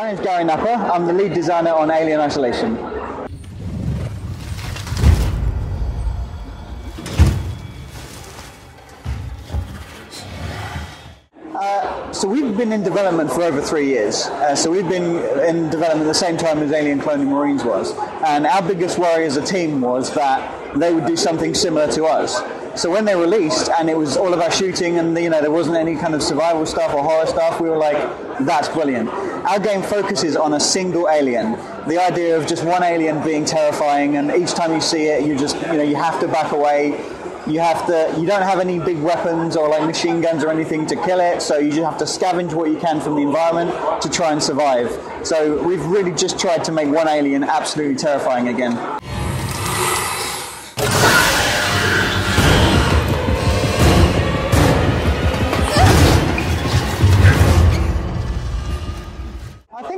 My name's Gary Napper. I'm the lead designer on Alien Isolation. So we've been in development for over 3 years. So we've been in development at the same time as Alien Colonial Marines was. And our biggest worry as a team was that they would do something similar to us. So when they released, and it was all about shooting, and there wasn't any kind of survival stuff or horror stuff, we were like, that's brilliant. Our game focuses on a single alien. The idea of just one alien being terrifying, and each time you see it, you just, you have to back away. You don't have any big weapons or like machine guns or anything to kill it, so you just have to scavenge what you can from the environment to try and survive. So we've really just tried to make one alien absolutely terrifying again.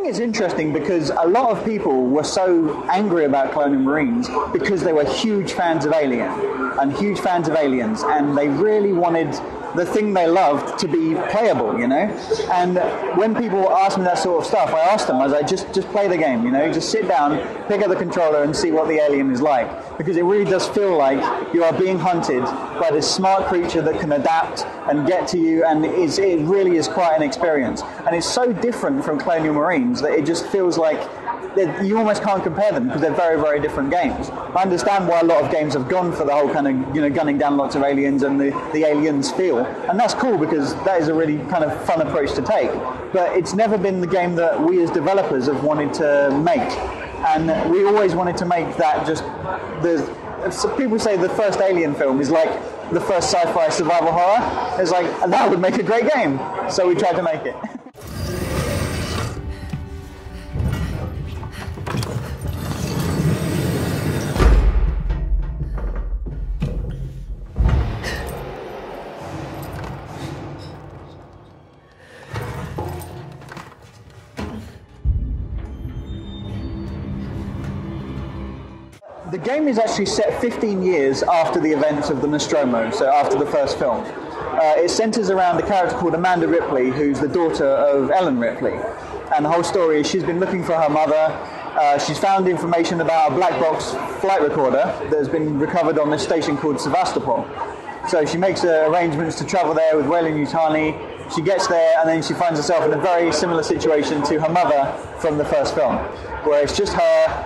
It's interesting because a lot of people were so angry about Colonial Marines because they were huge fans of Alien and huge fans of aliens, and they really wanted the thing they loved to be playable, And when people asked me that sort of stuff, I asked them, I was like, just play the game, just sit down, pick up the controller and see what the alien is like. Because it really does feel like you are being hunted by this smart creature that can adapt and get to you, and it really is quite an experience. And it's so different from Colonial Marines that it just feels like you almost can't compare them because they're very, very different games. I understand why a lot of games have gone for the whole kind of, gunning down lots of aliens and the aliens feel. And that's cool because that is a really kind of fun approach to take. But it's never been the game that we as developers have wanted to make. And we always wanted to make that people say the first Alien film is like the first sci-fi survival horror. It's like, that would make a great game. So we tried to make it. The game is actually set 15 years after the events of the Nostromo, so after the first film. It centres around a character called Amanda Ripley, who's the daughter of Ellen Ripley. And the whole story is she's been looking for her mother. She's found information about a black box flight recorder that has been recovered on this station called Sevastopol. So she makes arrangements to travel there with Weyland-Yutani. She gets there and then she finds herself in a very similar situation to her mother from the first film, where it's just her,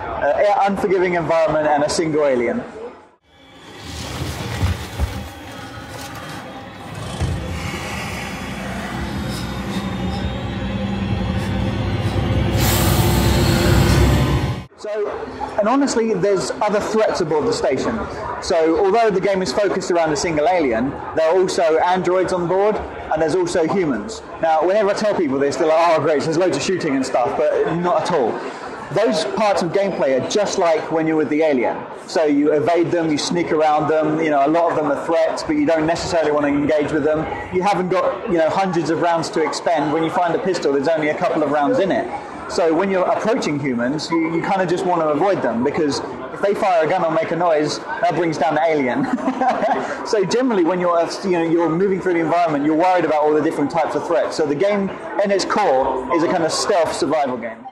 unforgiving environment and a single alien. And honestly, there's other threats aboard the station. So although the game is focused around a single alien, there are also androids on board, and there's also humans. Now, whenever I tell people this, they're like, oh great, so there's loads of shooting and stuff, but not at all. Those parts of gameplay are just like when you're with the alien. So you evade them, you sneak around them, a lot of them are threats, but you don't necessarily want to engage with them. You haven't got, hundreds of rounds to expend. When you find a pistol, there's only a couple of rounds in it. So when you're approaching humans, you kind of just want to avoid them, because if they fire a gun or make a noise, that brings down the alien. So generally when you're moving through the environment, you're worried about all the different types of threats. So the game, in its core, is a kind of stealth survival game.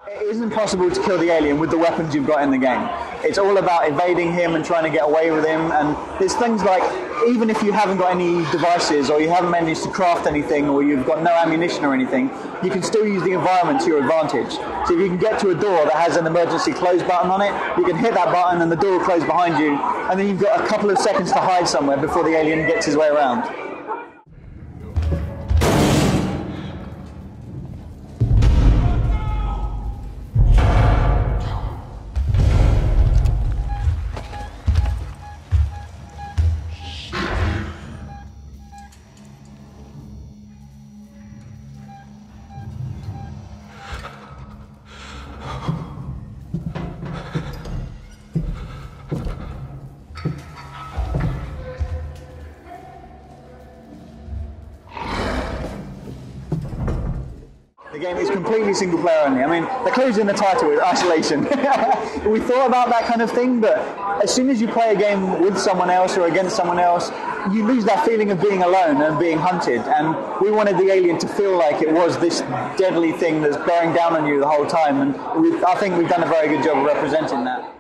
It isn't possible to kill the alien with the weapons you've got in the game. It's all about evading him and trying to get away with him, and there's things like, even if you haven't got any devices or you haven't managed to craft anything or you've got no ammunition or anything, you can still use the environment to your advantage. So if you can get to a door that has an emergency close button on it, you can hit that button and the door will close behind you, and then you've got a couple of seconds to hide somewhere before the alien gets his way around. The game is completely single player only. I mean, the clue's in the title is isolation. We thought about that kind of thing, but as soon as you play a game with someone else or against someone else, you lose that feeling of being alone and being hunted. And we wanted the alien to feel like it was this deadly thing that's bearing down on you the whole time. And I think we've done a very good job of representing that.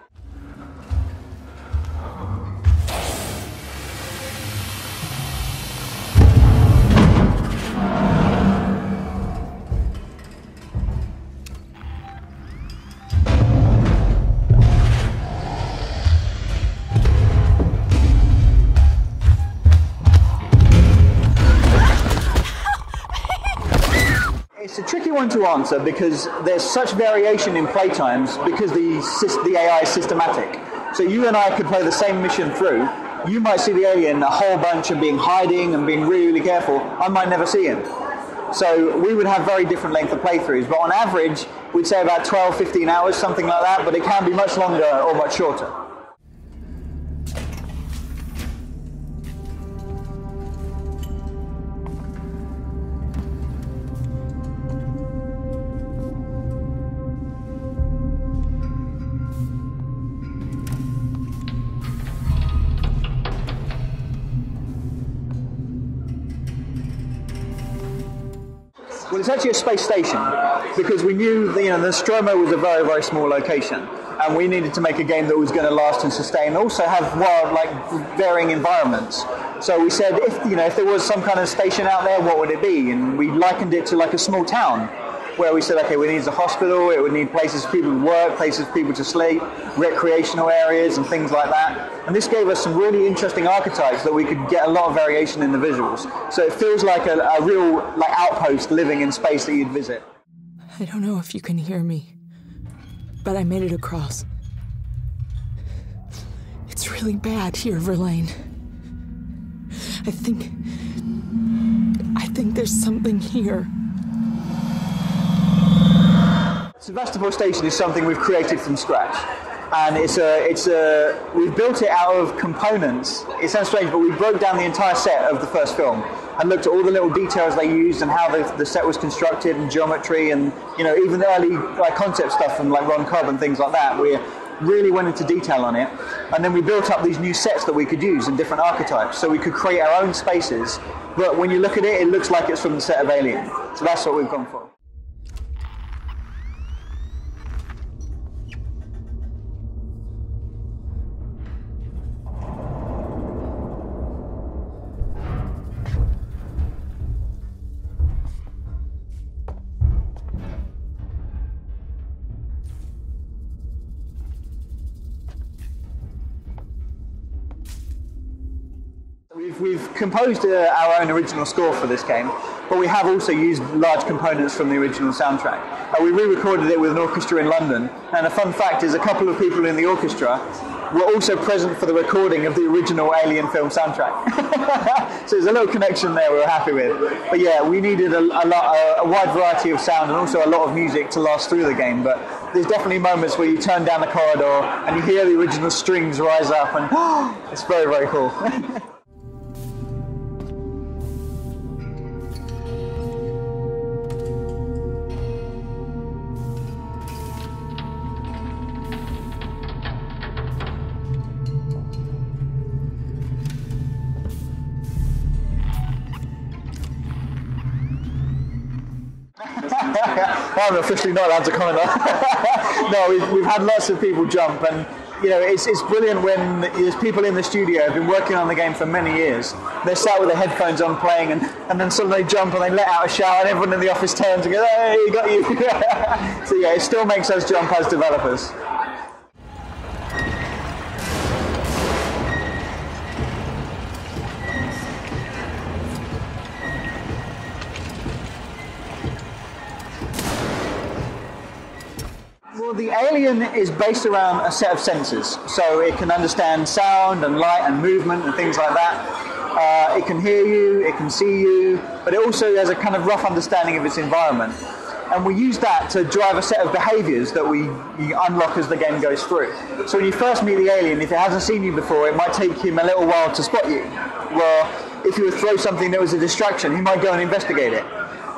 It's a tricky one to answer because there's such variation in playtimes because the AI is systematic. So you and I could play the same mission through. You might see the alien a whole bunch and being hiding and being really, really careful. I might never see him. So we would have very different length of playthroughs. But on average, we'd say about 12, 15 hours, something like that. But it can be much longer or much shorter. Well, it's actually a space station because we knew the Nostromo was a very, very small location, and we needed to make a game that was going to last and sustain, and also have varying environments. So we said, if there was some kind of station out there, what would it be? And we likened it to like a small town, where we said, okay, we need a hospital, it would need places for people to work, places for people to sleep, recreational areas and things like that. And this gave us some really interesting archetypes that we could get a lot of variation in the visuals. So it feels like a real outpost living in space that you'd visit. I don't know if you can hear me, but I made it across. It's really bad here, Verlaine. I think there's something here. Sevastopol Station is something we've created from scratch, and we've built it out of components. It sounds strange, but we broke down the entire set of the first film and looked at all the little details they used and how the set was constructed and geometry and even the early concept stuff from Ron Cobb and things like that. We really went into detail on it, and then we built up these new sets that we could use in different archetypes, so we could create our own spaces. But when you look at it, it looks like it's from the set of Alien. So that's what we've gone for. We've composed our own original score for this game, but we have also used large components from the original soundtrack. We re-recorded it with an orchestra in London, and a fun fact is a couple of people in the orchestra were also present for the recording of the original Alien film soundtrack. So there's a little connection there we were happy with. But yeah, we needed a wide variety of sound and also a lot of music to last through the game, but there's definitely moments where you turn down the corridor and you hear the original strings rise up, and it's very, very cool. I'm officially not allowed to comment on. No, we've had lots of people jump, and it's brilliant when there's people in the studio who've been working on the game for many years. They're sat with their headphones on playing, and then suddenly they jump and they let out a shout, and everyone in the office turns and goes, "Hey, got you!" So yeah, it still makes us jump as developers. Well, the alien is based around a set of sensors, so it can understand sound and light and movement and things like that. It can hear you, it can see you, but it also has a kind of rough understanding of its environment. And we use that to drive a set of behaviours that we unlock as the game goes through. So when you first meet the alien, if it hasn't seen you before, it might take him a little while to spot you. Well, if you would throw something that was a distraction, he might go and investigate it.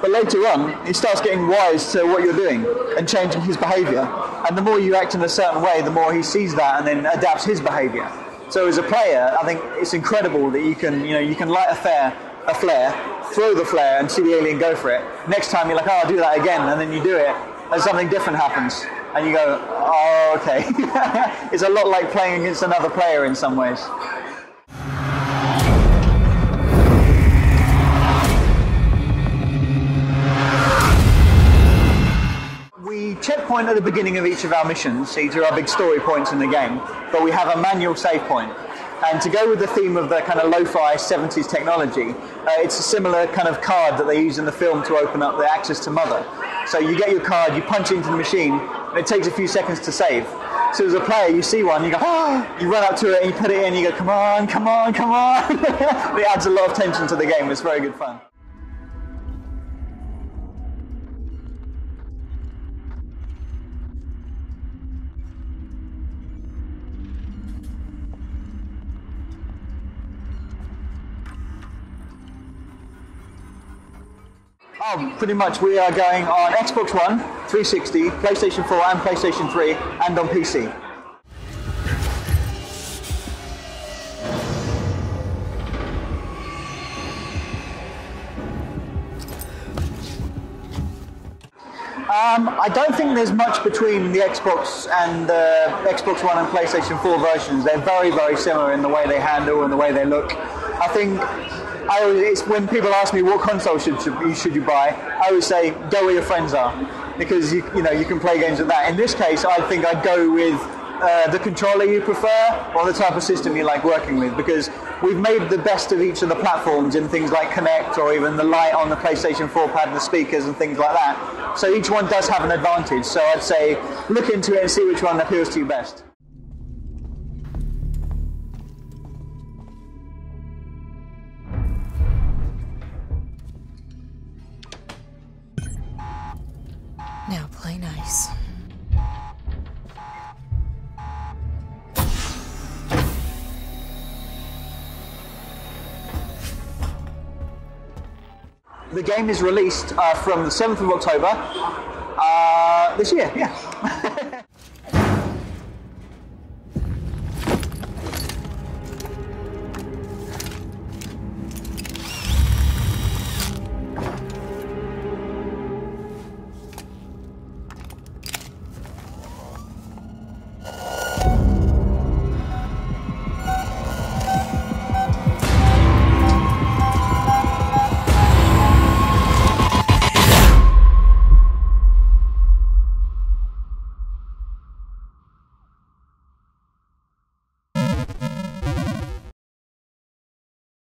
But later on, he starts getting wise to what you're doing and changing his behaviour. And the more you act in a certain way, the more he sees that and then adapts his behaviour. So as a player, I think it's incredible that you can light a flare, throw the flare and see the alien go for it. Next time you're like, oh, I'll do that again, and then you do it, and something different happens. And you go, oh, okay. It's a lot like playing against another player in some ways. We checkpoint at the beginning of each of our missions. These are our big story points in the game, but we have a manual save point. And to go with the theme of the kind of lo-fi 70s technology, it's a similar kind of card that they use in the film to open up the access to Mother. So you get your card, you punch it into the machine, and it takes a few seconds to save. So as a player, you see one, you go, oh, you run up to it and you put it in, you go, come on, come on, come on. It adds a lot of tension to the game. It's very good fun. Oh, pretty much we are going on Xbox One, 360, PlayStation 4 and PlayStation 3, and on PC. I don't think there's much between the Xbox and the Xbox One and PlayStation 4 versions. They're very, very similar in the way they handle and the way they look. I think it's when people ask me what console should you buy, I always say go where your friends are, because you can play games with that. In this case, I think I'd go with the controller you prefer or the type of system you like working with, because we've made the best of each of the platforms in things like Kinect or even the light on the PlayStation 4 pad, the speakers and things like that. So each one does have an advantage. So I'd say look into it and see which one appeals to you best. Now play nice. The game is released from the 7th of October this year, yeah.